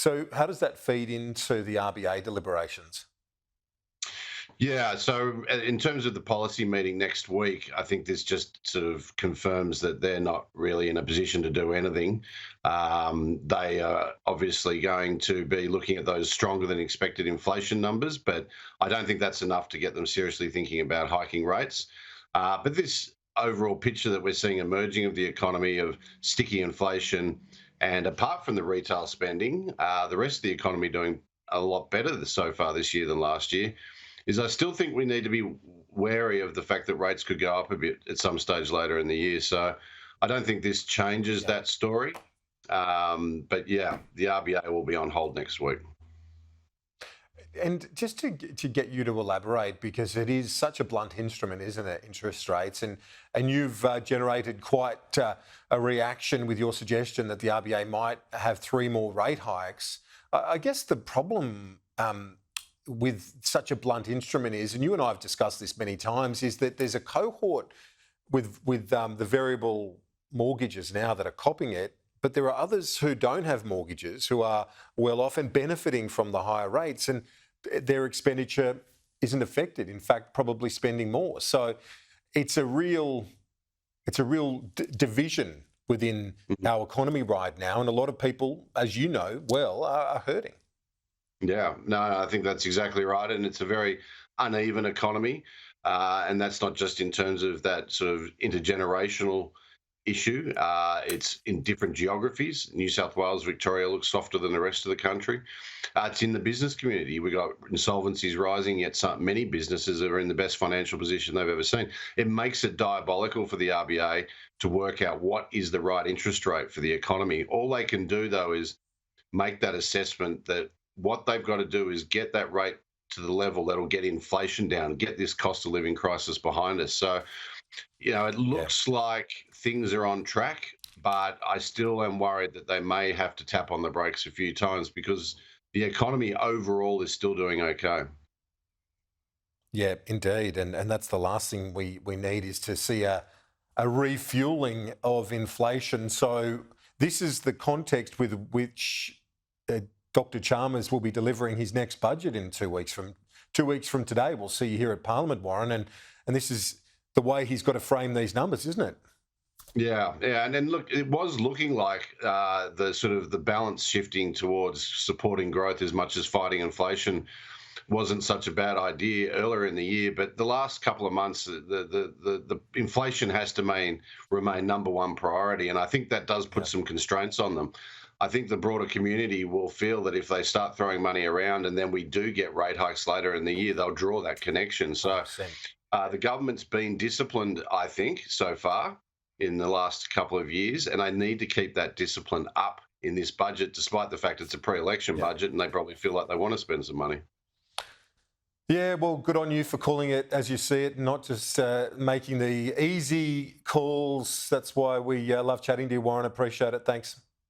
So how does that feed into the RBA deliberations? Yeah, so in terms of the policy meeting next week, I think this just sort of confirms that they're not really in a position to do anything. They are obviously going to be looking at those stronger than expected inflation numbers, but I don't think that's enough to get them seriously thinking about hiking rates. But this overall picture that we're seeing emerging of the economy of sticky inflation, and apart from the retail spending, the rest of the economy doing a lot better so far this year than last year, is I still think we need to be wary of the fact that rates could go up a bit at some stage later in the year. So I don't think this changes Yeah. that story. But yeah, the RBA will be on hold next week. And just to get you to elaborate, because it is such a blunt instrument, isn't it? Interest rates, and you've generated quite a reaction with your suggestion that the RBA might have three more rate hikes. I guess the problem with such a blunt instrument is, and you and I have discussed this many times, is that there's a cohort with the variable mortgages now that are copying it, but there are others who don't have mortgages who are well off and benefiting from the higher rates, and their expenditure isn't affected. In fact, probably spending more. So it's a real division within Mhm. our economy right now, and a lot of people, as you know well, are hurting. Yeah, no, I think that's exactly right. And it's a very uneven economy. And that's not just in terms of that sort of intergenerational issue. It's in different geographies. New South Wales, Victoria looks softer than the rest of the country. It's in the business community. We've got insolvencies rising, yet many businesses are in the best financial position they've ever seen. It makes it diabolical for the RBA to work out what is the right interest rate for the economy. All they can do, though, is make that assessment that what they've got to do is get that rate to the level that'll get inflation down, get this cost of living crisis behind us. So, it Yeah. looks like things are on track, but I still am worried that they may have to tap on the brakes a few times because the economy overall is still doing okay. Yeah, indeed. And that's the last thing we need is to see a refueling of inflation. So this is the context with which Dr. Chalmers will be delivering his next budget in 2 weeks from 2 weeks from today. We'll see you here at Parliament, Warren. And this is the way he's got to frame these numbers, isn't it? Yeah, yeah, and then look, it was looking like the sort of the balance shifting towards supporting growth as much as fighting inflation wasn't such a bad idea earlier in the year, but the last couple of months, the inflation has to remain number one priority, and I think that does put Yeah. some constraints on them. I think the broader community will feel that if they start throwing money around and then we do get rate hikes later in the year, they'll draw that connection. So 100%. the government's been disciplined, I think, so far in the last couple of years, and they need to keep that discipline up in this budget, despite the fact it's a pre-election Yeah. budget and they probably feel like they want to spend some money. Yeah, well, good on you for calling it as you see it, not just making the easy calls. That's why we love chatting to you, Warren. Appreciate it. Thanks.